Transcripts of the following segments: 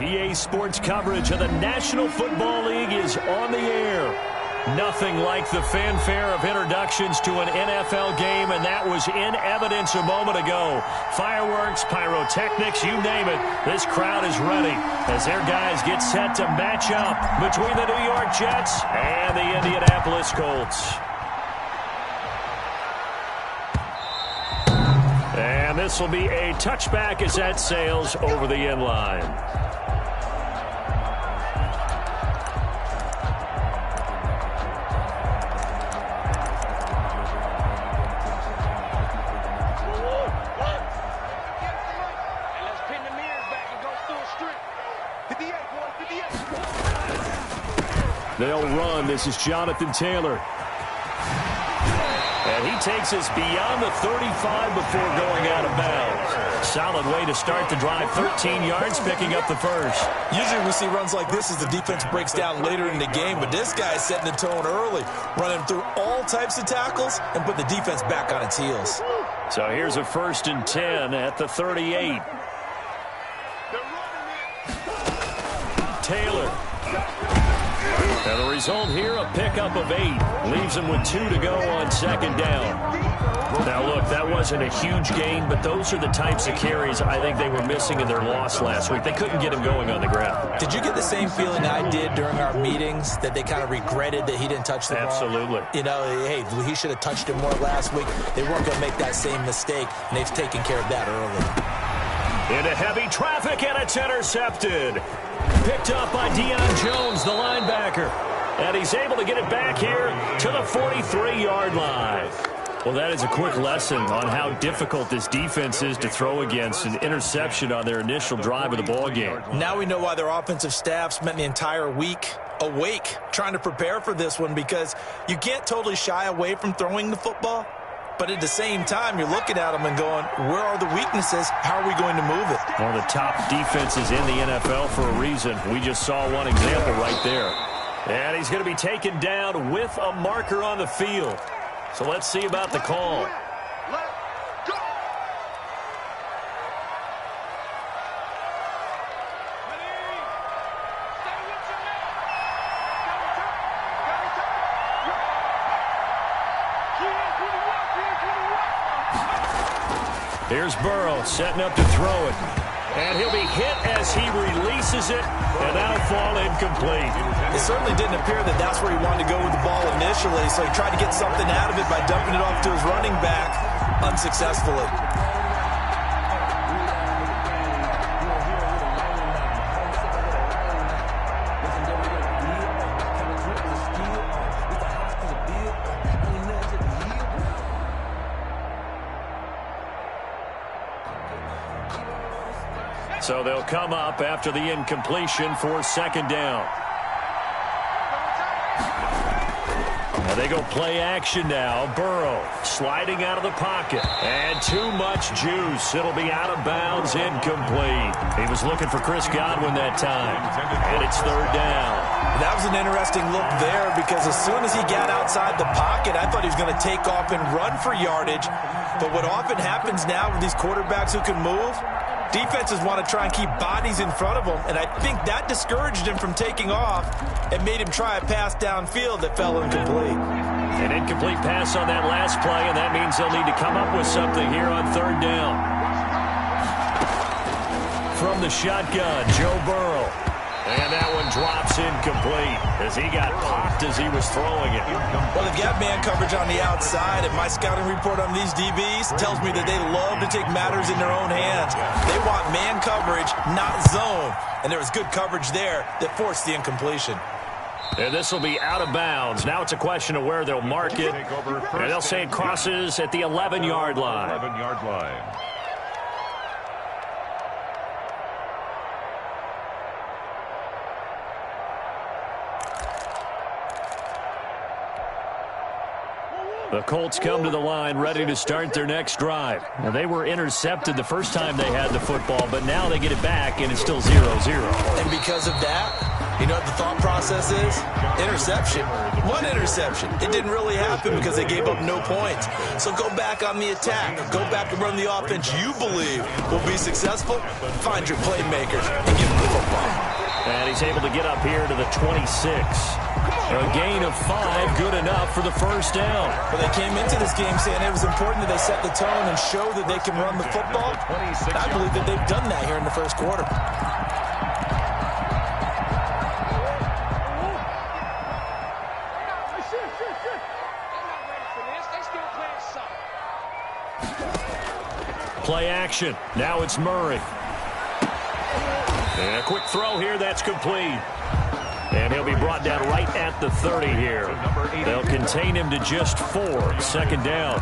EA Sports coverage of the National Football League is on the air. Nothing like the fanfare of introductions to an NFL game, and that was in evidence a moment ago. Fireworks, pyrotechnics, you name it. This crowd is ready as their guys get set to match up between the New York Jets and the Indianapolis Colts. And this will be a touchback as that sails over the end line. They'll run. This is Jonathan Taylor. And he takes us beyond the 35 before going out of bounds. Solid way to start the drive. 13 yards, picking up the first. Usually we see runs like this as the defense breaks down later in the game, but this guy's setting the tone early, running through all types of tackles and put the defense back on its heels. So here's a 1st and 10 at the 38. Taylor. And the result here, a pickup of 8. Leaves them with 2 to go on 2nd down. Now, look, that wasn't a huge gain, but those are the types of carries I think they were missing in their loss last week. They couldn't get him going on the ground. Did you get the same feeling I did during our meetings, that they kind of regretted that he didn't touch the ball? Absolutely. You know, hey, he should have touched it more last week. They weren't going to make that same mistake, and they've taken care of that early. Into heavy traffic, and it's intercepted. Picked up by Deion Jones, the linebacker. And he's able to get it back here to the 43-yard line. Well, that is a quick lesson on how difficult this defense is to throw against. An interception on their initial drive of the ballgame. Now we know why their offensive staff spent the entire week awake trying to prepare for this one, because you can't totally shy away from throwing the football. But at the same time, you're looking at them and going, where are the weaknesses? How are we going to move it? One of the top defenses in the NFL for a reason. We just saw one example right there. And he's going to be taken down with a marker on the field. So let's see about the call. Here's Burrow setting up to throw it. And he'll be hit as he releases it, and that'll fall incomplete. It certainly didn't appear that that's where he wanted to go with the ball initially, so he tried to get something out of it by dumping it off to his running back unsuccessfully. So they'll come up after the incompletion for 2nd down. And they go play action now. Burrow sliding out of the pocket. And too much juice. It'll be out of bounds, incomplete. He was looking for Chris Godwin that time. And it's 3rd down. That was an interesting look there, because as soon as he got outside the pocket, I thought he was going to take off and run for yardage. But what often happens now with these quarterbacks who can move, defenses want to try and keep bodies in front of them, and I think that discouraged him from taking off and made him try a pass downfield that fell incomplete. An incomplete pass on that last play, and that means they'll need to come up with something here on 3rd down. From the shotgun, Joe Burrow. And that one drops incomplete as he got popped as he was throwing it. Well, they've got man coverage on the outside, and my scouting report on these DBs tells me that they love to take matters in their own hands. They want man coverage, not zone. And there was good coverage there that forced the incompletion. And this will be out of bounds. Now it's a question of where they'll mark it. And they'll say it crosses at the 11-yard line. 11-yard line. The Colts come to the line ready to start their next drive. Now, they were intercepted the first time they had the football, but now they get it back, and it's still 0-0. And because of that, You know what the thought process is? Interception. One interception. It didn't really happen because they gave up no points. So go back on the attack. Go back and run the offense you believe will be successful. Find your playmakers and give them the football. And he's able to get up here to the 26. A gain of 5, good enough for the first down. Well, they came into this game saying it was important that they set the tone and show that they can run the football. And I believe that they've done that here in the first quarter. Play action. Now it's Murray. And a quick throw here. That's complete. And he'll be brought down right at the 30 here. They'll contain him to just 4. Second down.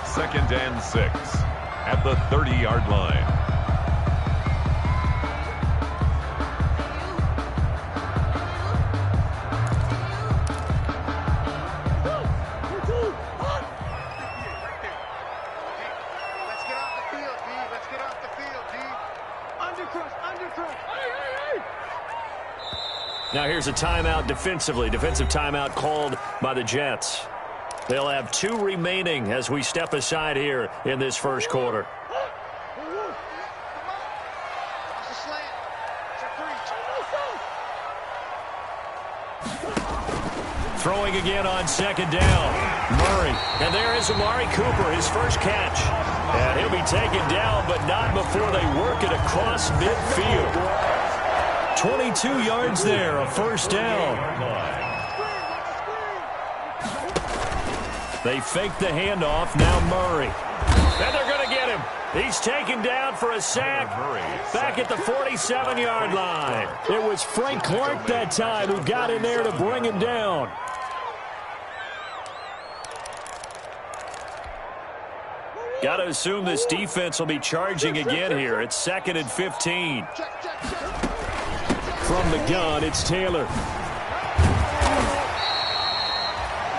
Second and 6 at the 30-yard line. Now here's a timeout defensively. Defensive timeout called by the Jets. They'll have 2 remaining as we step aside here in this first quarter. Throwing again on second down. Murray. And there is Amari Cooper, his first catch. And he'll be taken down, but not before they work it across midfield. 22 yards there, a first down. They fake the handoff, now Murray. And they're going to get him. He's taken down for a sack back at the 47-yard line. It was Frank Clark that time who got in there to bring him down. Got to assume this defense will be charging again here. It's 2nd and 15. From the gun, it's Taylor.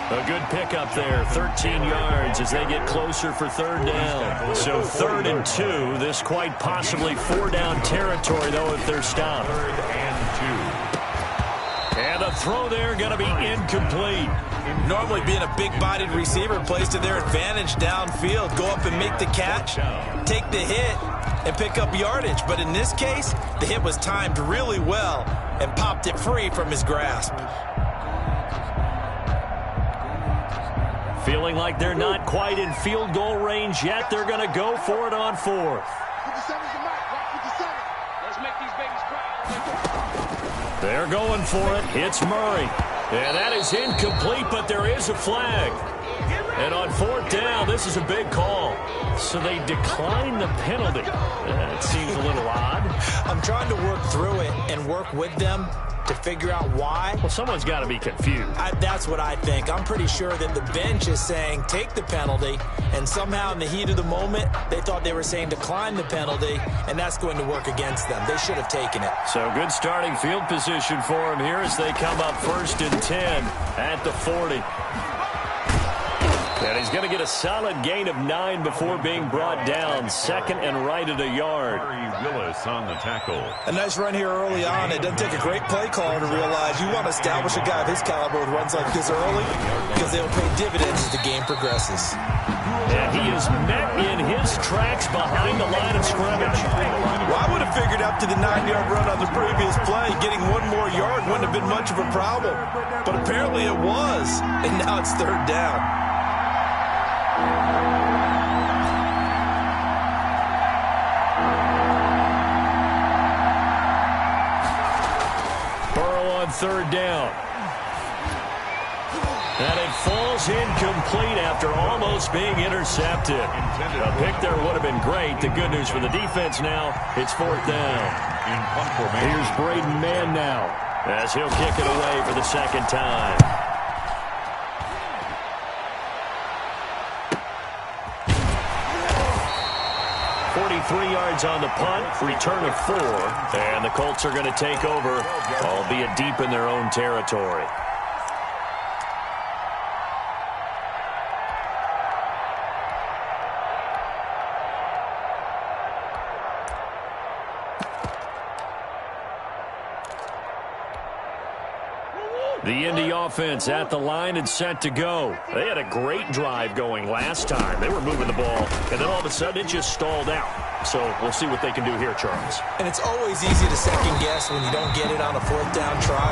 A good pickup there, 13 yards as they get closer for third down. So 3rd and 2. This quite possibly 4-down territory, though, if they're stopped. 3rd and 2. And a throw there going to be incomplete. Normally being a big-bodied receiver plays to their advantage downfield. Go up and make the catch, take the hit, and pick up yardage. But in this case, the hit was timed really well and popped it free from his grasp. Feeling like they're not quite in field goal range yet. They're going to go for it on 4th. They're going for it. It's Murray. And that is incomplete, but there is a flag. And on 4th down, this is a big call. So they decline the penalty. That seems a little odd. I'm trying to work through it and work with them to figure out why. Well, someone's got to be confused. That's what I think. I'm pretty sure that the bench is saying take the penalty, and somehow in the heat of the moment, they thought they were saying decline the penalty, and that's going to work against them. They should have taken it. So good starting field position for them here as they come up 1st and 10 at the 40. And he's going to get a solid gain of 9 before being brought down. 2nd and right at a yard. Willis on the tackle. A nice run here early on. It doesn't take a great play caller to realize you want to establish a guy of his caliber with runs like this early because they'll pay dividends as the game progresses. And he is met in his tracks behind the line of scrimmage. Well, I would have figured up to the 9-yard run on the previous play. Getting 1 more yard wouldn't have been much of a problem. But apparently it was. And now it's 3rd down. Burrow on 3rd down. And it falls incomplete after almost being intercepted. A pick there would have been great. The good news for the defense now, it's 4th down. Here's Braden Mann now as he'll kick it away for the 2nd time. 43 yards on the punt, return of 4, and the Colts are going to take over, albeit deep in their own territory. The Indy offense at the line and set to go. They had a great drive going last time. They were moving the ball, and then all of a sudden it just stalled out. So we'll see what they can do here, Charles. And it's always easy to second guess when you don't get it on a fourth down try.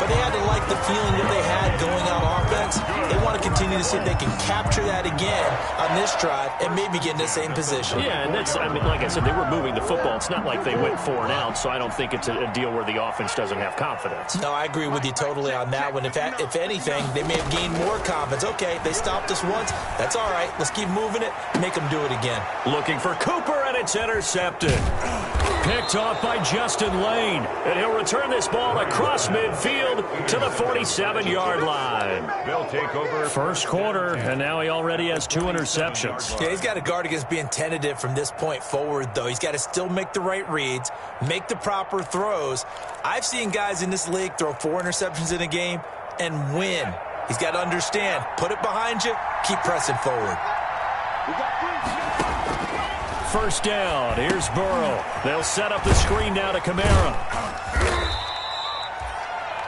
But they had to like the feeling that they had going on offense. They want to continue to see if they can capture that again on this drive and maybe get in the same position. Yeah, and that's, I mean, like I said, they were moving the football. It's not like they went 4 and out, so I don't think it's a deal where the offense doesn't have confidence. No, I agree with you totally on that one. If anything, they may have gained more confidence. Okay, they stopped us once. That's all right. Let's keep moving it. Make them do it again. Looking for Cooper, and it's intercepted. Picked off by Justin Lane. And he'll return this ball across midfield to the 47-yard line. They'll take over. First quarter, and now he already has 2 interceptions. Yeah, he's got to guard against being tentative from this point forward, though. He's got to still make the right reads, make the proper throws. I've seen guys in this league throw 4 interceptions in a game and win. He's got to understand, put it behind you, keep pressing forward. First down, here's Burrow. They'll set up the screen now to Kamara.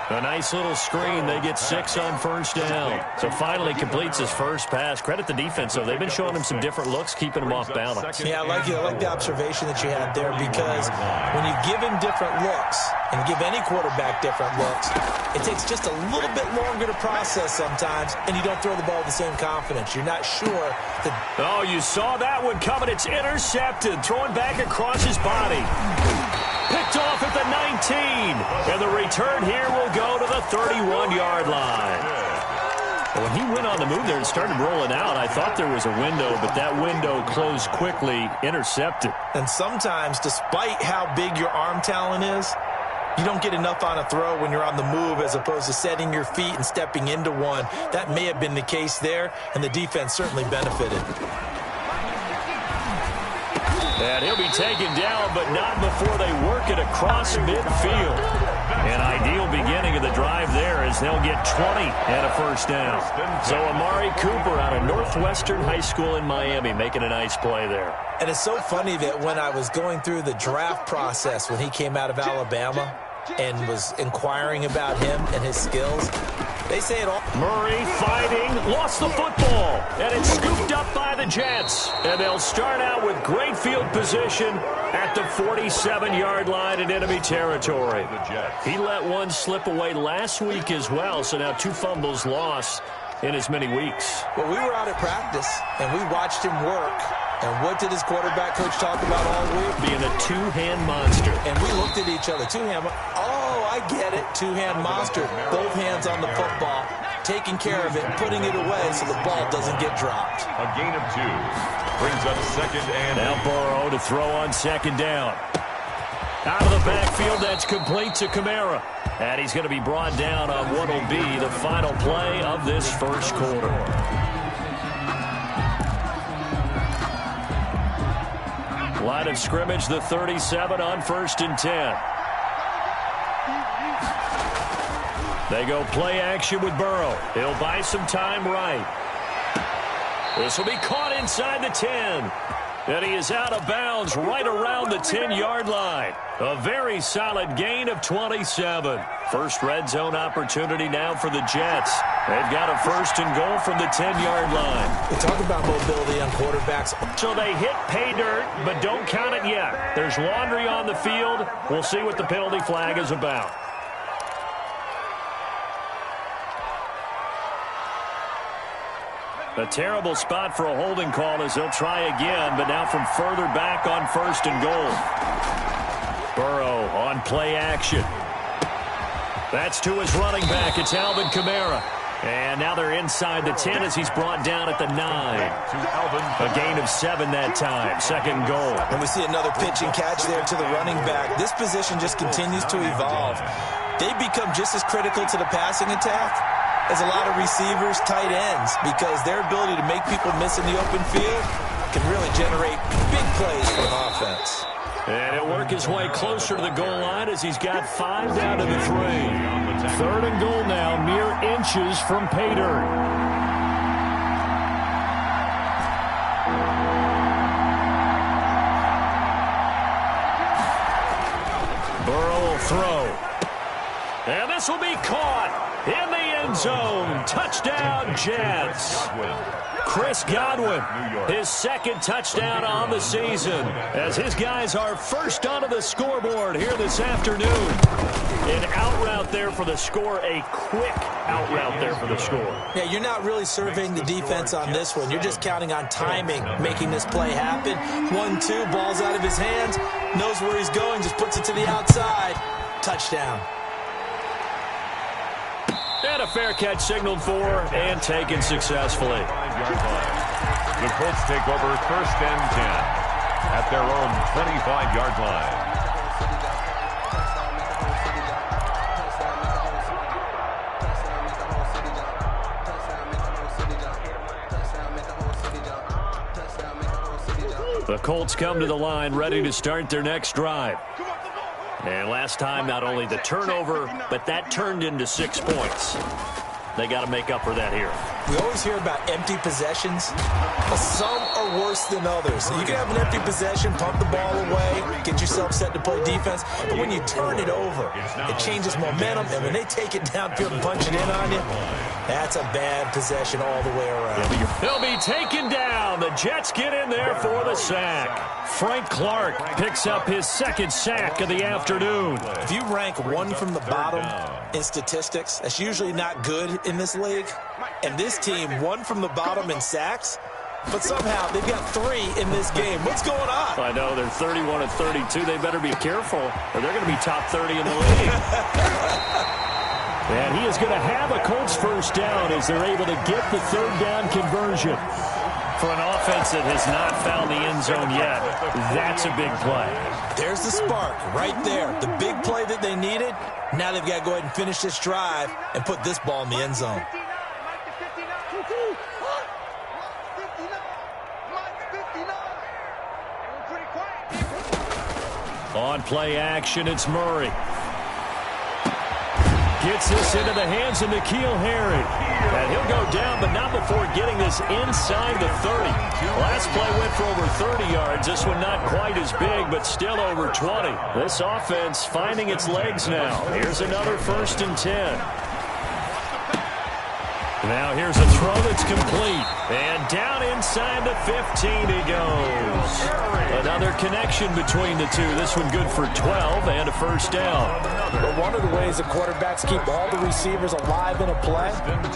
A nice little screen. They get 6 on first down. So finally completes his first pass. Credit the defense, though. They've been showing him some different looks, keeping him off balance. Yeah, I like the observation that you had there, because when you give him different looks and give any quarterback different looks, it takes just a little bit longer to process sometimes, and you don't throw the ball with the same confidence. You're not sure that... Oh, you saw that one coming. It's intercepted. Throwing back across his body. Picked off at the 19. And the return here will go to the 31-yard line. When he went on the move there and started rolling out, I thought there was a window, but that window closed quickly, intercepted. And sometimes, despite how big your arm talent is, you don't get enough on a throw when you're on the move as opposed to setting your feet and stepping into one. That may have been the case there, and the defense certainly benefited. And he'll be taken down, but not before they work it across midfield. An ideal beginning of the drive there, as they'll get 20 and a first down. So Amari Cooper out of Northwestern High School in Miami making a nice play there. And it's so funny that when I was going through the draft process when he came out of Alabama and was inquiring about him and his skills, they say it all. Murray fighting, lost the football, and it's scooped up by the Jets. And they'll start out with great field position at the 47-yard line in enemy territory. He let one slip away last week as well, so now 2 fumbles lost in as many weeks. Well, we were out at practice, and we watched him work. And what did his quarterback coach talk about all week? Being a 2-hand monster. And we looked at each other. 2-hand. Oh, I get it. 2-hand monster. Both hands on the football. Taking care of it. Putting it away so the ball doesn't get dropped. A gain of 2. Brings up second and... Now Burrow to throw on second down. Out of the backfield, that's complete to Kamara. And he's going to be brought down on what will be the final play of this first quarter. Line of scrimmage, the 37 on 1st and 10. They go play action with Burrow. He'll buy some time right. This will be caught inside the 10. And he is out of bounds right around the 10-yard line. A very solid gain of 27. First red zone opportunity now for the Jets. They've got a 1st and goal from the 10-yard line. We talk about mobility on quarterbacks. So they hit pay dirt, but don't count it yet. There's laundry on the field. We'll see what the penalty flag is about. A terrible spot for a holding call as they'll try again, but now from further back on 1st and goal. Burrow on play action. That's to his running back. It's Alvin Kamara. And now they're inside the 10 as he's brought down at the 9. A gain of 7 that time. 2nd goal. And we see another pitch and catch there to the running back. This position just continues to evolve. They become just as critical to the passing attack as a lot of receivers, tight ends, because their ability to make people miss in the open field can really generate big plays for an offense. And he'll work his way closer to the goal line as he's got 5 down to the 3. 3rd and goal now, mere inches from pay dirt. Burrow will throw. And this will be caught end zone. Touchdown, Jets. Chris Godwin, his second touchdown on the season, as his guys are first onto the scoreboard here this afternoon. An out route there for the score, a quick out route there for the score. Yeah, you're not really surveying the defense on this one. You're just counting on timing, making this play happen. 1-2, ball's out of his hands, knows where he's going, just puts it to the outside. Touchdown. And a fair catch signaled for and taken successfully. The Colts take over first and 10 at their own 25-yard line. The Colts come to the line ready to start their next drive. And last time, not only the turnover, but that turned into 6 points. They got to make up for that here. We always hear about empty possessions, but some are worse than others. You can have an empty possession, pump the ball away, get yourself set to play defense, but when you turn it over, it changes momentum, and when they take it downfield and punch it in on you, that's a bad possession all the way around. He'll be taken down. The Jets get in there for the sack. Frank Clark picks up his second sack of the afternoon. If you rank one from the bottom in statistics, that's usually not good in this league. And this team, one from the bottom in sacks, but somehow they've got 3 in this game. What's going on? I know, they're 31 and 32. They better be careful, or they're going to be top 30 in the league. And he is going to have a Colts first down as they're able to get the third down conversion. For an offense that has not found the end zone yet, that's a big play. There's the spark right there. The big play that they needed. Now they've got to go ahead and finish this drive and put this ball in the end zone. On play action, it's Murray. Gets this into the hands of N'Keal Harry. And he'll go down, but not before getting this inside the 30. Last play went for over 30 yards. This one not quite as big, but still over 20. This offense finding its legs now. Here's another 1st and 10. Now here's a throw that's complete. And down inside the 15 he goes. Another connection between the two. This one good for 12 and a first down. But one of the ways the quarterbacks keep all the receivers alive in a play,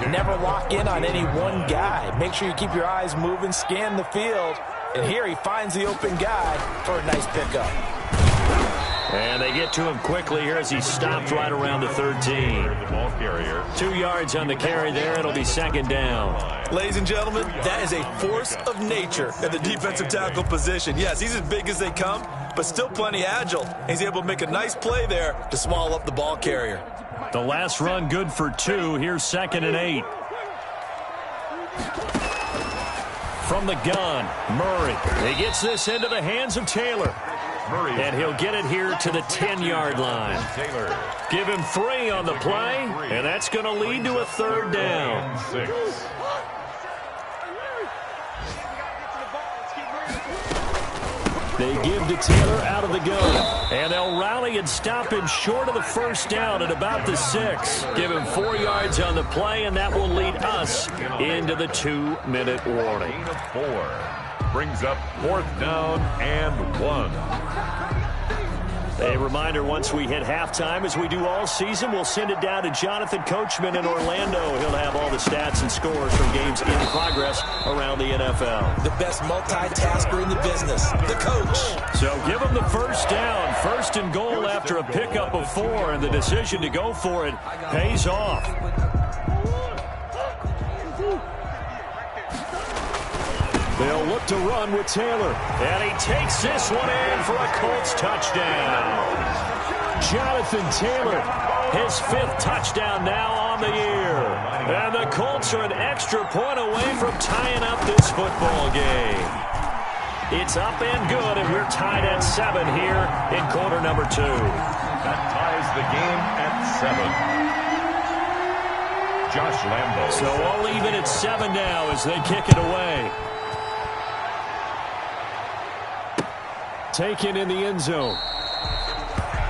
never lock in on any one guy. Make sure you keep your eyes moving, scan the field. And here he finds the open guy for a nice pickup. And they get to him quickly here as he stopped right around the 13. 2 yards on the carry there. It'll be second down. Ladies and gentlemen, that is a force of nature at the defensive tackle position. Yes, he's as big as they come, but still plenty agile. He's able to make a nice play there to swallow up the ball carrier. The last run good for 2. Here's 2nd and 8. From the gun, Murray. He gets this into the hands of Taylor. And he'll get it here to the 10-yard line. Give him 3 on the play, and that's going to lead to a third down. They give to Taylor out of the gun. And they'll rally and stop him short of the first down at about the 6. Give him 4 yards on the play, and that will lead us into the 2-minute warning. 4 brings up 4th down and 1. A reminder, once we hit halftime, as we do all season, we'll send it down to Jonathan Coachman in Orlando. He'll have all the stats and scores from games in progress around the NFL. The best multitasker in the business, the coach. So give him the first down, 1st and goal after a pickup of 4, and the decision to go for it pays off. They'll look to run with Taylor. And he takes this one in for a Colts touchdown. Jonathan Taylor, his 5th touchdown now on the year. And the Colts are an extra point away from tying up this football game. It's up and good, and we're tied at 7 here in quarter number 2. That ties the game at 7. Josh Lambo. So all even at 7 now as they kick it away. Taken in the end zone.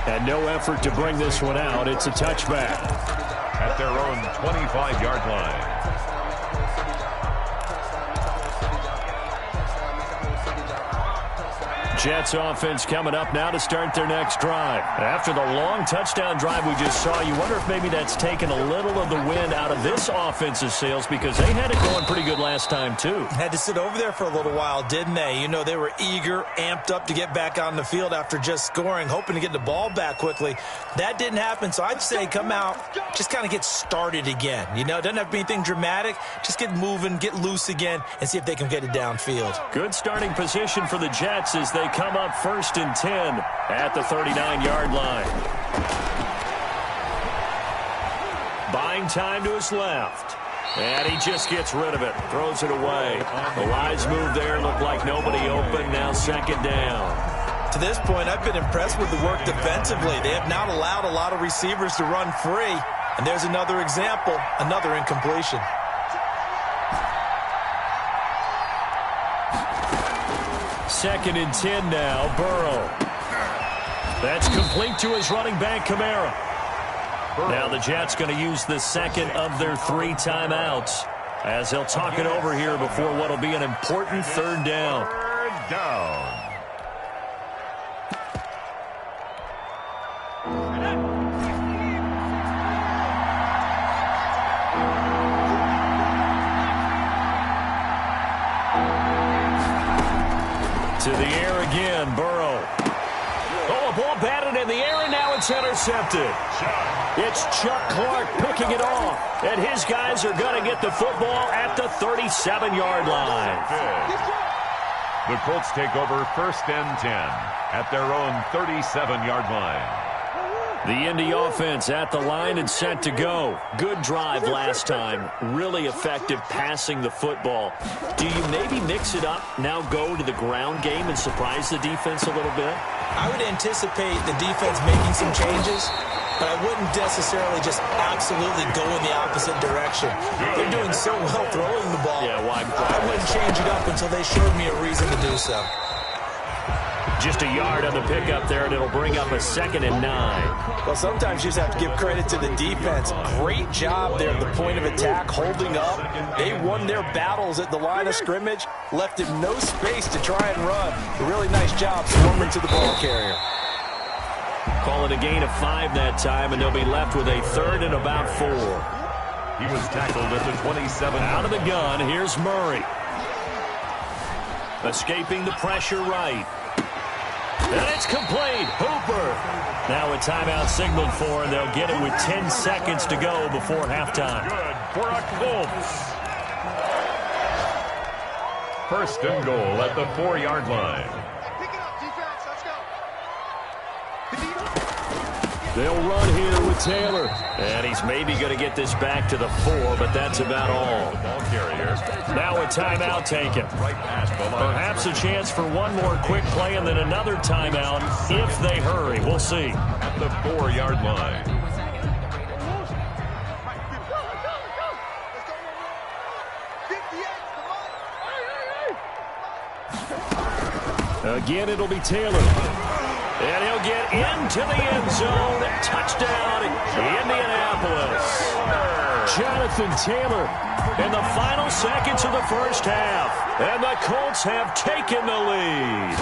And no effort to bring this one out. It's a touchback. at their own 25-yard line. Jets offense coming up now to start their next drive. After the long touchdown drive we just saw, you wonder if maybe that's taken a little of the wind out of this offense's sails, because they had it going pretty good last time too. Had to sit over there for a little while, didn't they? You know, they were eager, amped up to get back on the field after just scoring, hoping to get the ball back quickly. That didn't happen, so I'd say come out, just kind of get started again. You know, it doesn't have to be anything dramatic. Just get moving, get loose again, and see if they can get it downfield. Good starting position for the Jets as they come up 1st and 10 at the 39-yard line. Buying time to his left. And he just gets rid of it. Throws it away. The wise move there. Looked like nobody open. Now 2nd down. To this point, I've been impressed with the work defensively. They have not allowed a lot of receivers to run free. And there's another example, another incompletion. 2nd and 10 now. Burrow. That's complete to his running back, Kamara. Now the Jets going to use the second of their 3 timeouts as they'll talk it over here before what will be an important 3rd down. 3rd down. To the air again, Burrow. Oh, a ball batted in the air, and now it's intercepted. It's Chuck Clark picking it off, and his guys are going to get the football at the 37-yard line. The Colts take over 1st and 10 at their own 37-yard line. The Indy offense at the line and set to go. Good drive last time. Really effective passing the football. Do you maybe mix it up, now go to the ground game and surprise the defense a little bit? I would anticipate the defense making some changes, but I wouldn't necessarily just absolutely go in the opposite direction. They're doing so well throwing the ball. Yeah, why? I wouldn't change it up until they showed me a reason to do so. Just a yard on the pickup there, and it'll bring up a 2nd and 9. Well, sometimes you just have to give credit to the defense. Great job there at the point of attack, holding up. They won their battles at the line of scrimmage, left him no space to try and run. A really nice job swarming to the ball carrier. Call it a gain of 5 that time, and they'll be left with a 3rd and about 4. He was tackled at the 27. Out of the gun, here's Murray. Escaping the pressure right. And it's complete. Hooper. Now a timeout signaled for, and they'll get it with 10 seconds to go before halftime. Good for a Colts. 1st and goal at the 4-yard line. They'll run here with Taylor. And he's maybe going to get this back to the 4, but that's about all. Ball carrier. Now a timeout taken. Right past the line. Perhaps a chance for one more quick play and then another timeout if they hurry. We'll see. At the 4-yard line. Again, it'll be Taylor. And he'll get into the end zone. Touchdown, Indianapolis. Jonathan Taylor in the final seconds of the 1st half. And the Colts have taken the lead.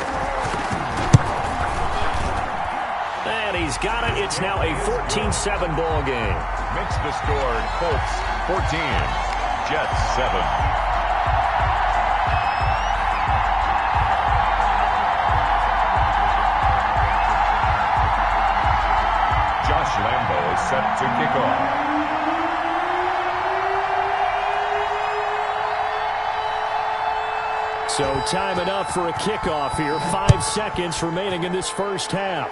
And he's got it. It's now a 14-7 ball game. Makes the score. Colts 14. Jets 7. Lambo is set to kick off. So time enough for a kickoff here. 5 seconds remaining in this 1st half.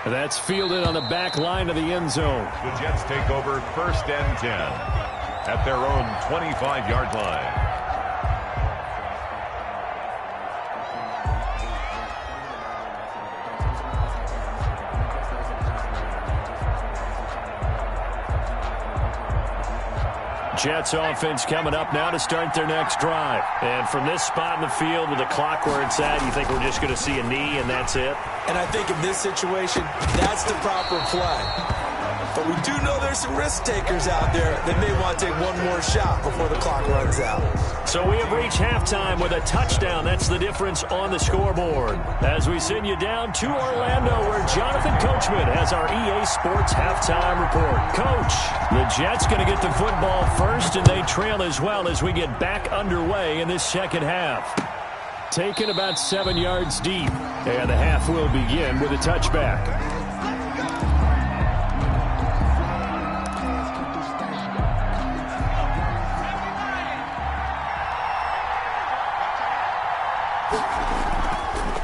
That's fielded on the back line of the end zone. The Jets take over 1st and 10 at their own 25-yard line. Jets offense coming up now to start their next drive. And from this spot in the field with the clock where it's at, you think we're just going to see a knee and that's it? And I think in this situation, that's the proper play. But we do know there's some risk takers out there that may want to take one more shot before the clock runs out. So we have reached halftime with a touchdown. That's the difference on the scoreboard. As we send you down to Orlando, where Jonathan Coachman has our EA Sports halftime report. Coach, the Jets going to get the football first, and they trail as well as we get back underway in this second half. Taken about 7 yards deep, and the half will begin with a touchback.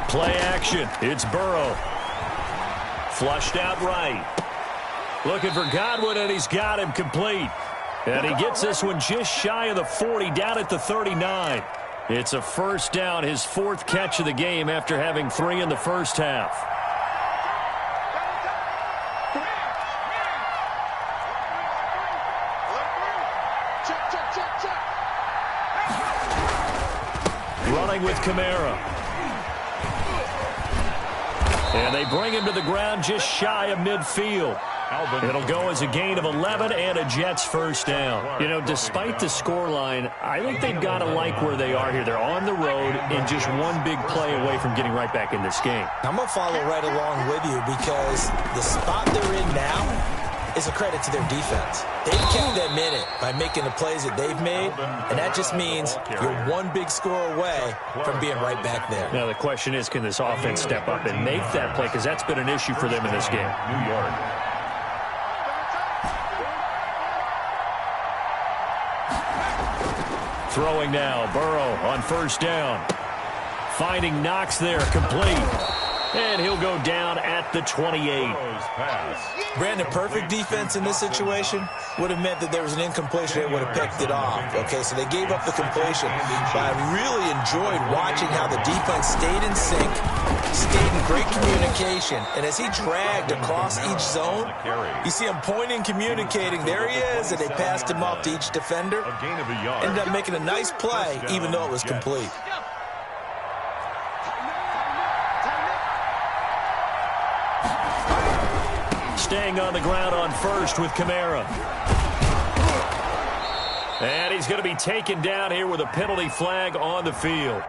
Play action. It's Burrow. Flushed out right. Looking for Godwin, and he's got him complete. And he gets this one just shy of the 40, down at the 39. It's a first down, his 4th catch of the game after having 3 in the first half. Running with Kamara. And they bring him to the ground just shy of midfield. It'll go as a gain of 11 and a Jets first down. You know, despite the scoreline, I think they've got to like where they are here. They're on the road and just one big play away from getting right back in this game. I'm going to follow right along with you because the spot they're in now is a credit to their defense. They've kept them in it by making the plays that they've made, and that just means you're one big score away from being right back there. Now the question is, can this offense step up and make that play? Because that's been an issue for them in this game. New York. Throwing now, Burrow on first down. Finding Knox there, complete. And he'll go down at the 28. Brandon, perfect defense in this situation would have meant that there was an incompletion. They would have picked it off. Okay, so they gave up the completion. But I really enjoyed watching how the defense stayed in sync, stayed in great communication. And as he dragged across each zone, you see him pointing, communicating. There he is, and they passed him off to each defender. Ended up making a nice play, even though it was complete. Staying on the ground on first with Kamara. And he's going to be taken down here with a penalty flag on the field.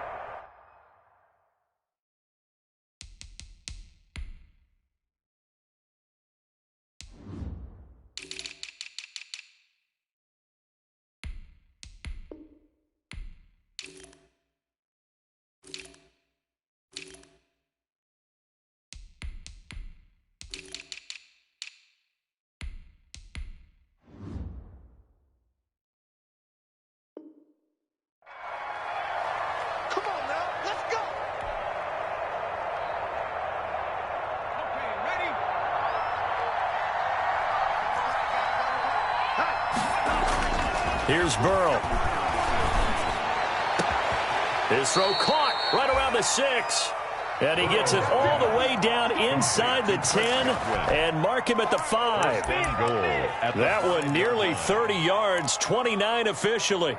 Here's Burrow. His throw caught right around the 6. And he gets it all the way down inside the 10 and mark him at the 5. That one nearly 30 yards, 29 officially.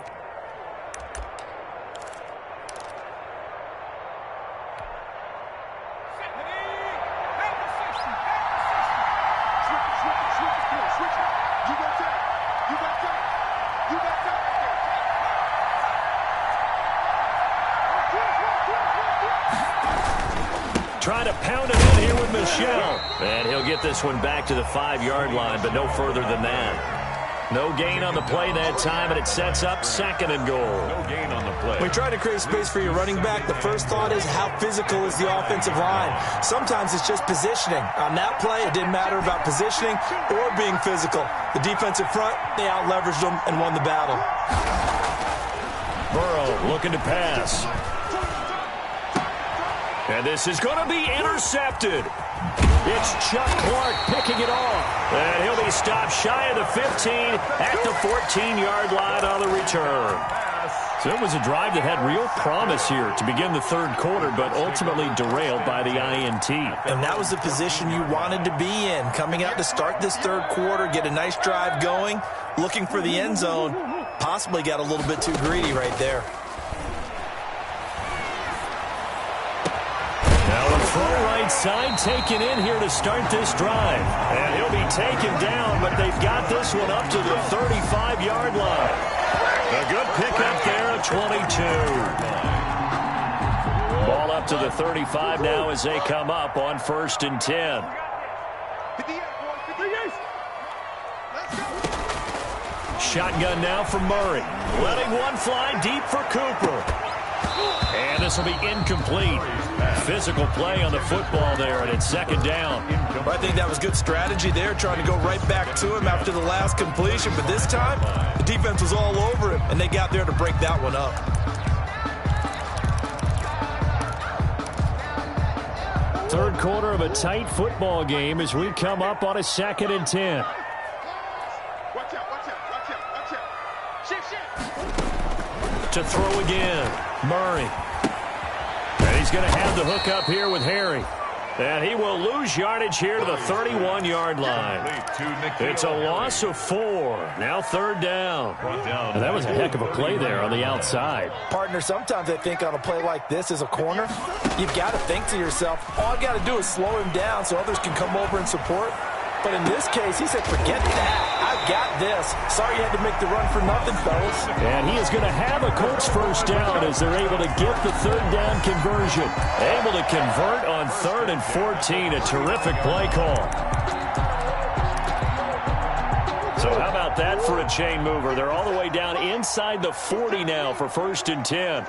Trying to pound it in here with Michelle. And he'll get this one back to the 5-yard line, but no further than that. No gain on the play that time, and it sets up 2nd and goal. No gain on the play. When you try to create space for your running back, the first thought is how physical is the offensive line. Sometimes it's just positioning. On that play, it didn't matter about positioning or being physical. The defensive front, they out-leveraged them and won the battle. Burrow looking to pass. And this is going to be intercepted. It's Chuck Clark picking it off. And he'll be stopped shy of the 15 at the 14-yard line on the return. So it was a drive that had real promise here to begin the 3rd quarter, but ultimately derailed by the INT. And that was the position you wanted to be in. Coming out to start this 3rd quarter, get a nice drive going, looking for the end zone. Possibly got a little bit too greedy right there. Throw right side taken in here to start this drive. And he'll be taken down, but they've got this one up to the 35-yard line. A good pickup there at 22. Ball up to the 35 now as they come up on 1st and 10. Shotgun now from Murray. Letting one fly deep for Cooper. And this will be incomplete. Physical play on the football there, and it's 2nd down. I think that was good strategy there, trying to go right back to him after the last completion. But this time, the defense was all over him, and they got there to break that one up. Third quarter of a tight football game as we come up on a 2nd and 10. To throw again, Murray. And he's going to have the hook up here with Harry. And he will lose yardage here to the 31-yard line. It's a loss of 4. Now 3rd down. And that was a heck of a play there on the outside. Partner, sometimes I think on a play like this as a corner, you've got to think to yourself, all I've got to do is slow him down so others can come over and support. But in this case, he said, forget that. I've got this. Sorry you had to make the run for nothing, fellas. And he is going to have a Colts 1st down as they're able to get the 3rd down conversion. Able to convert on 3rd and 14. A terrific play call. So how about that for a chain mover? They're all the way down inside the 40 now for 1st and 10.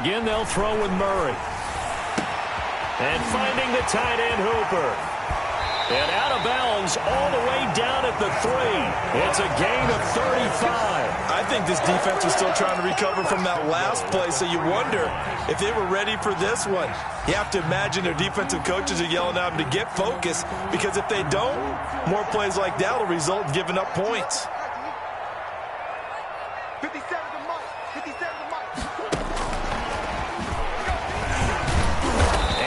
Again, they'll throw with Murray. And finding the tight end, Hooper. And out of bounds all the way down at the 3. It's a gain of 35. I think this defense is still trying to recover from that last play, so you wonder if they were ready for this one. You have to imagine their defensive coaches are yelling at them to get focused, because if they don't, more plays like that will result in giving up points.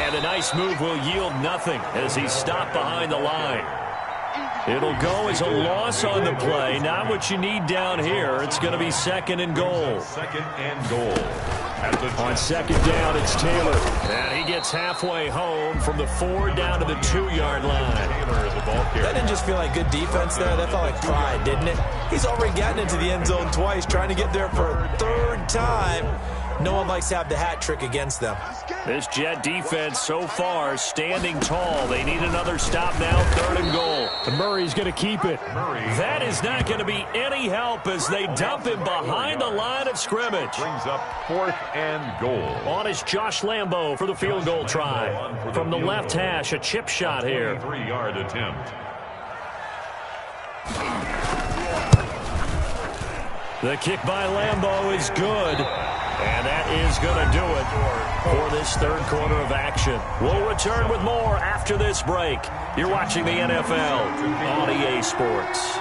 A nice move will yield nothing as he's stopped behind the line. It'll go as a loss on the play. Not what you need down here. It's going to be 2nd and goal. 2nd and goal. On 2nd down, it's Taylor. And he gets halfway home from the 4 down to the 2-yard line. That didn't just feel like good defense there. That felt like pride, didn't it? He's already gotten into the end zone twice, trying to get there for a 3rd time. No one likes to have the hat trick against them. This Jet defense so far standing tall. They need another stop now, 3rd and goal. And Murray's going to keep it. That is not going to be any help as they dump him behind the line of scrimmage. Brings up 4th and goal. On is Josh Lambo for the field goal try. From the left hash, a chip shot here. 3-yard attempt. The kick by Lambo is good. And that is going to do it for this 3rd quarter of action. We'll return with more after this break. You're watching the NFL on EA Sports.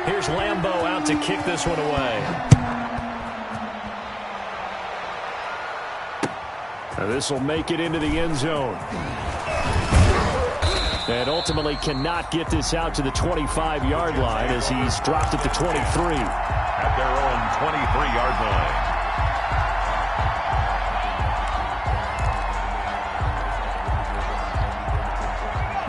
Here's Lambo out to kick this one away. Now this will make it into the end zone. And ultimately cannot get this out to the 25-yard line as he's dropped at the 23. At their own 23-yard line.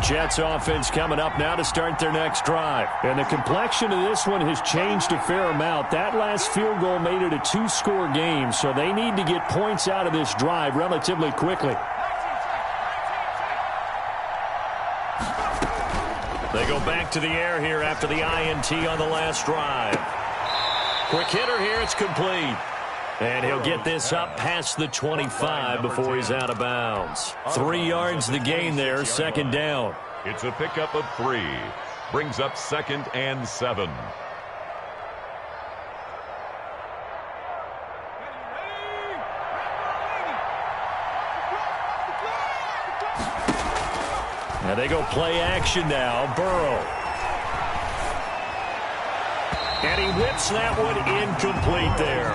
Jets offense coming up now to start their next drive. And the complexion of this one has changed a fair amount. That last field goal made it a 2-score game, so they need to get points out of this drive relatively quickly. They go back to the air here after the INT on the last drive. Quick hitter here, it's complete. And he'll get this up past the 25 before he's out of bounds. 3 yards the gain there, 2nd down. It's a pickup of 3. Brings up 2nd and 7. Now they go play action now. Burrow. And he whips that one incomplete there.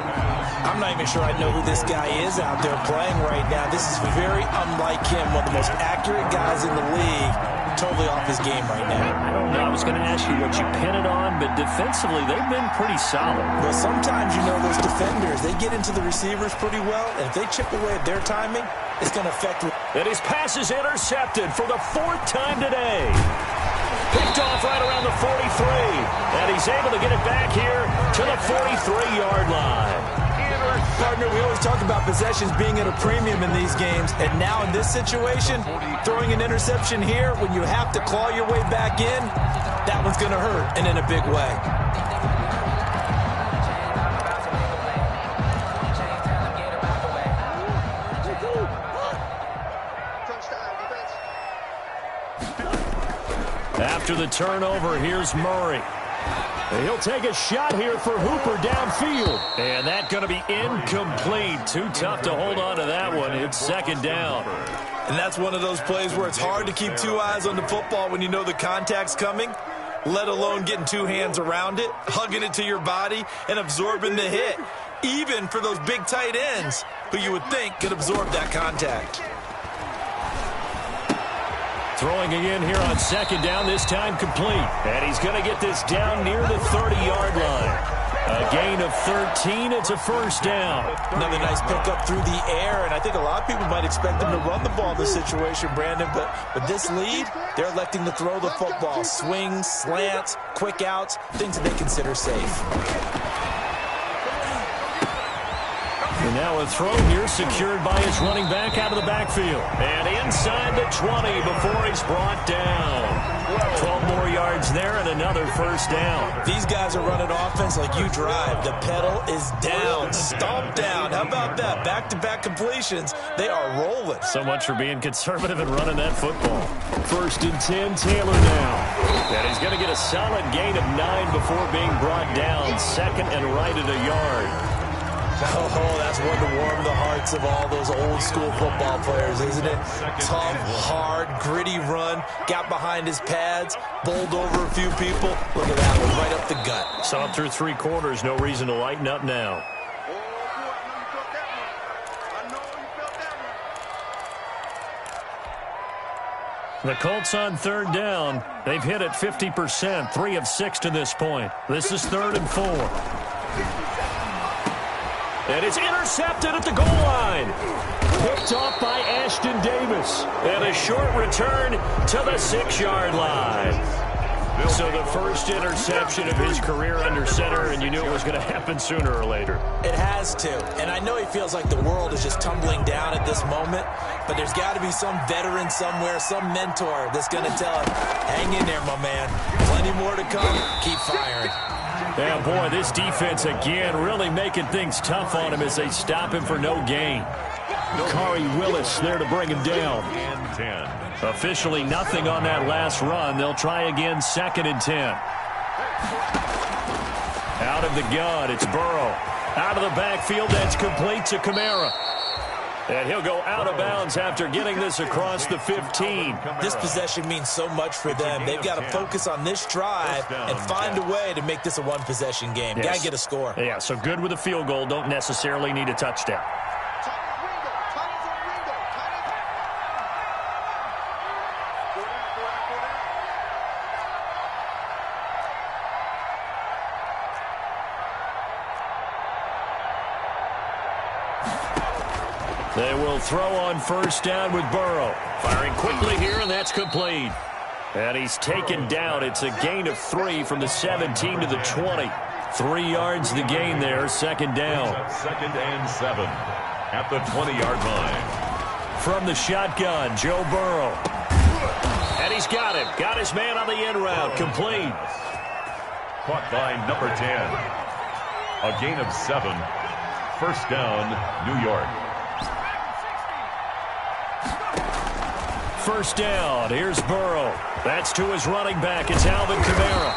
I'm not even sure I know who this guy is out there playing right now. This is very unlike him, one of the most accurate guys in the league. Totally off his game right now. I don't know. I was going to ask you what you pin it on, but defensively, they've been pretty solid. Well, sometimes, those defenders, they get into the receivers pretty well, and if they chip away at their timing, it's going to affect them. And his pass is intercepted for the 4th time today. Picked off right around the 43, and he's able to get it back here to the 43-yard line. Partner, we always talk about possessions being at a premium in these games, and now in this situation, throwing an interception here when you have to claw your way back in, that one's going to hurt, and in a big way. After the turnover, here's Murray. He'll take a shot here for Hooper downfield. And that's going to be incomplete. Too tough to hold on to that one. It's 2nd down. And that's one of those plays where it's hard to keep 2 eyes on the football when you know the contact's coming, let alone getting 2 hands around it, hugging it to your body, and absorbing the hit. Even for those big tight ends who you would think could absorb that contact. Throwing again here on 2nd down, this time complete. And he's going to get this down near the 30-yard line. A gain of 13, it's a 1st down. Another nice pickup through the air, and I think a lot of people might expect them to run the ball in this situation, Brandon, but with this lead, they're electing to throw the football. Swings, slants, quick outs, things that they consider safe. And now a throw here secured by his running back out of the backfield. And inside the 20 before he's brought down. 12 more yards there and another 1st down. These guys are running offense like you drive. The pedal is down, stomp down. How about that? Back-to-back completions. They are rolling. So much for being conservative and running that football. 1st and 10, Taylor now. And he's going to get a solid gain of 9 before being brought down. 2nd and right at a yard. Oh, that's one to warm the hearts of all those old-school football players, isn't it? Tough, hard, gritty run, got behind his pads, bowled over a few people. Look at that one, right up the gut. Saw it through 3 quarters, no reason to lighten up now. The Colts on 3rd down. They've hit it 50%, 3 of 6 to this point. This is 3rd and 4. And it's intercepted at the goal line. Picked off by Ashton Davis. And a short return to the 6-yard line. So the first interception of his career under center, and you knew it was going to happen sooner or later. It has to. And I know he feels like the world is just tumbling down at this moment, but there's got to be some veteran somewhere, some mentor that's going to tell him, hang in there, my man. Plenty more to come. Keep firing. Yeah, boy, this defense again really making things tough on him as they stop him for no gain. Kari Willis there to bring him down. Officially nothing on that last run. They'll try again, 2nd and 10. Out of the gun, it's Burrow. Out of the backfield, that's complete to Kamara. And he'll go out of bounds after getting this across the 15. This possession means so much for them. They've got to focus on this drive and find a way to make this a one-possession game. Yes. Got to get a score. Yeah, so good with a field goal. Don't necessarily need a touchdown. They will throw on 1st down with Burrow. Firing quickly here, and that's complete. And he's taken down. It's a gain of 3 from the 17 to the 20. 3 yards the gain there, 2nd down. 2nd and 7 at the 20-yard line. From the shotgun, Joe Burrow. And he's got it. Got his man on the end route. Complete. Caught by number 10. A gain of 7. 1st down, New York. 1st down. Here's Burrow. That's to his running back. It's Alvin Kamara.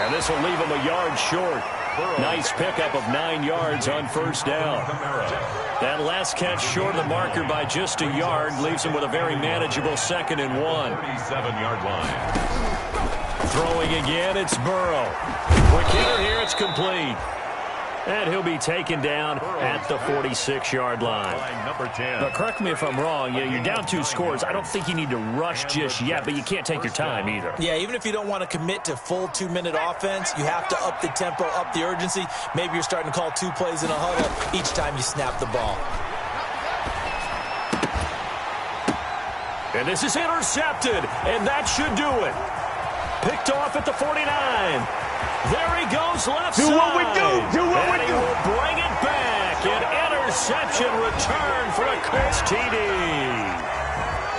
And this will leave him a yard short. Nice pickup of 9 yards on 1st down. That last catch short of the marker by just a yard leaves him with a very manageable 2nd and 1. 37-yard line. Throwing again, it's Burrow. Quick hitter here, it's complete. And he'll be taken down at the 46-yard line. Number 10. But correct me if I'm wrong. You're down 2 scores. I don't think you need to rush just yet, but you can't take your time either. Yeah, even if you don't want to commit to full 2-minute offense, you have to up the tempo, up the urgency. Maybe you're starting to call 2 plays in a huddle each time you snap the ball. And this is intercepted, and that should do it. Picked off at the 49. There he goes left side. Do what we do. Do what we And he do. will bring it back. An interception return for a Colts TD.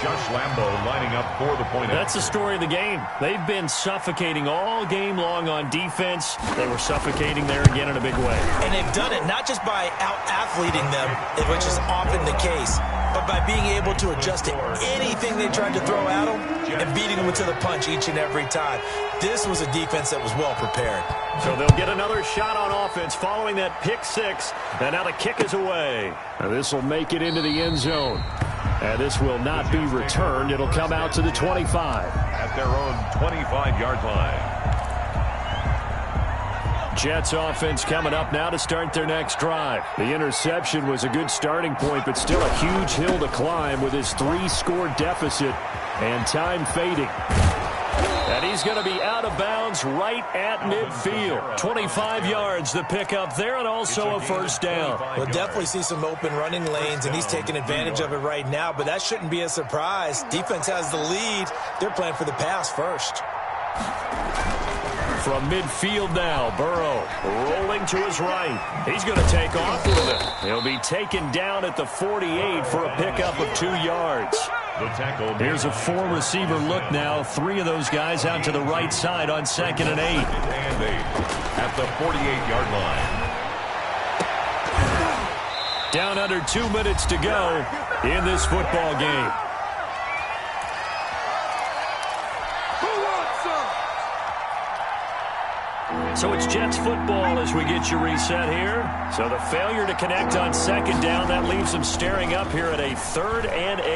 Josh Lambo lining up for the point. That's the story of the game. They've been suffocating all game long on defense. They were suffocating there again in a big way. And they've done it not just by out-athleting them, which is often the case, but by being able to adjust to anything they tried to throw at them and beating them to the punch each and every time. This was a defense that was well prepared. So they'll get another shot on offense following that pick 6. And now the kick is away. This will make it into the end zone. And this will not be returned. It'll come out to the 25. At their own 25-yard line. Jets offense coming up now to start their next drive. The interception was a good starting point, but still a huge hill to climb with his 3-score deficit and time fading. And he's going to be out of bounds right at midfield. 25 yards the pickup there, and also a first down. We'll definitely see some open running lanes, and he's taking advantage of it right now, but that shouldn't be a surprise. Defense has the lead. They're playing for the pass first. From midfield now, Burrow rolling to his right. He's going to take off with it. He'll be taken down at the 48 for a pickup of 2 yards. Here's a 4-receiver look now. 3 of those guys out to the right side on 2nd and 8. At the 48-yard line. Down under 2 minutes to go in this football game. So it's Jets football as we get you reset here. So the failure to connect on 2nd down, that leaves them staring up here at a 3rd and 8.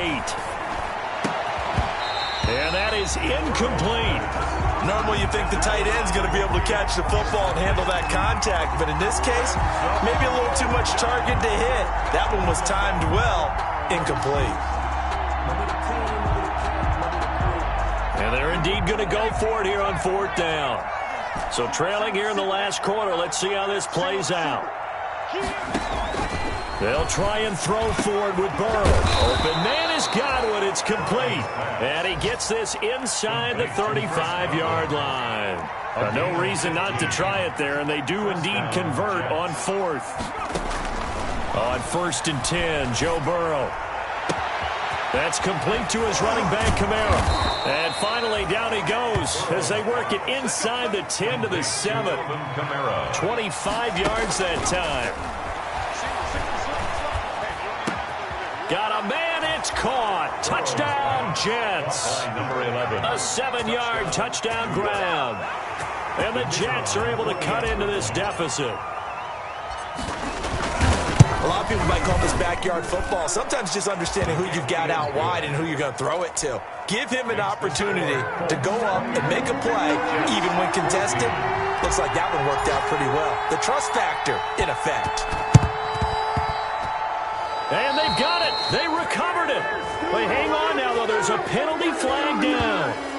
And that is incomplete. Normally you think the tight end's going to be able to catch the football and handle that contact, but in this case, maybe a little too much target to hit. That one was timed well, incomplete. And they're indeed going to go for it here on 4th down. So trailing here in the last quarter. Let's see how this plays out. They'll try and throw forward with Burrow. Open man is Godwin. It's complete. And he gets this inside the 35-yard line. No reason not to try it there, and they do indeed convert on 4th. On 1st and 10, Joe Burrow. That's complete to his running back, Kamara. And finally, down he goes as they work it inside the 10 to the 7. 25 yards that time. Got a man, it's caught. Touchdown, Jets. Number 11. A 7-yard touchdown grab. And the Jets are able to cut into this deficit. A lot of people might call this backyard football. Sometimes just understanding who you've got out wide and who you're going to throw it to. Give him an opportunity to go up and make a play, even when contested. Looks like that one worked out pretty well. The trust factor in effect. And they've got it. They recovered it. But hang on now, though. There's a penalty flag down.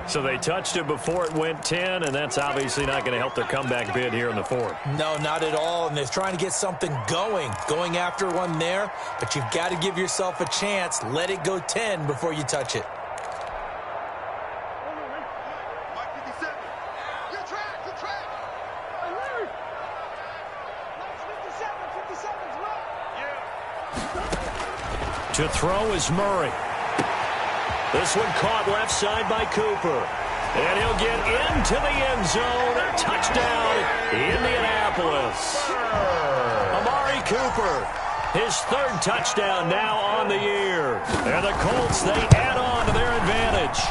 So they touched it before it went 10, and that's obviously not going to help their comeback bid here in the 4th. No, not at all, and they're trying to get something going after one there, but you've got to give yourself a chance. Let it go 10 before you touch it. To throw is Murray. This one caught left side by Cooper. And he'll get into the end zone. Touchdown, Indianapolis. Amari Cooper, his 3rd touchdown now on the year. And the Colts, they add on to their advantage.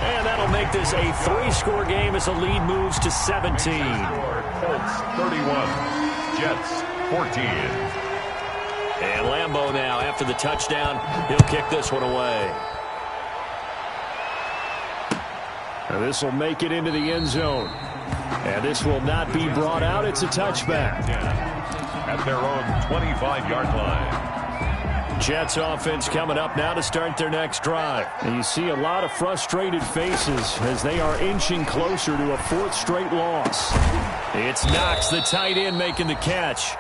And that'll make this a 3-score game as the lead moves to 17. Colts 31, Jets 14. And Lambo now, after the touchdown, he'll kick this one away. And this will make it into the end zone. And this will not be brought out. It's a touchback. At their own 25-yard line. Jets offense coming up now to start their next drive. And you see a lot of frustrated faces as they are inching closer to a fourth straight loss. It's Knox, the tight end, making the catch.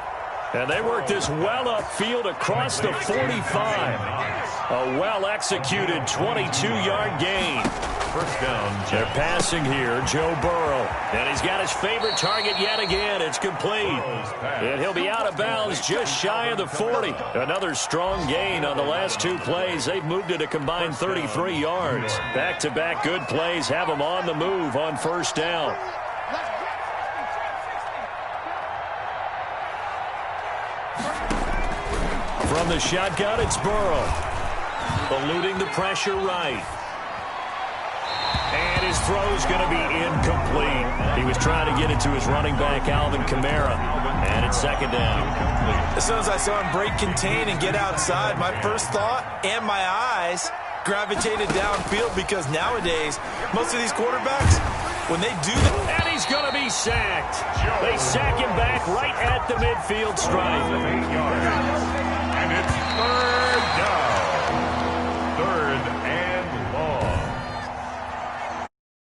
And they work this well upfield across the 45. A well-executed 22-yard gain. First down. They're passing here, Joe Burrow. And he's got his favorite target yet again. It's complete. And he'll be out of bounds just shy of the 40. Another strong gain on the last two plays. They've moved it a combined 33 yards. Back-to-back good plays have them on the move on first down. From the shotgun, it's Burrow. Eluding the pressure right. And his throw's going to be incomplete. He was trying to get it to his running back, Alvin Kamara. And it's second down. As soon as I saw him break contain and get outside, my first thought and my eyes gravitated downfield, because nowadays, most of these quarterbacks, when they do that... And he's going to be sacked. They sack him back right at the midfield stripe.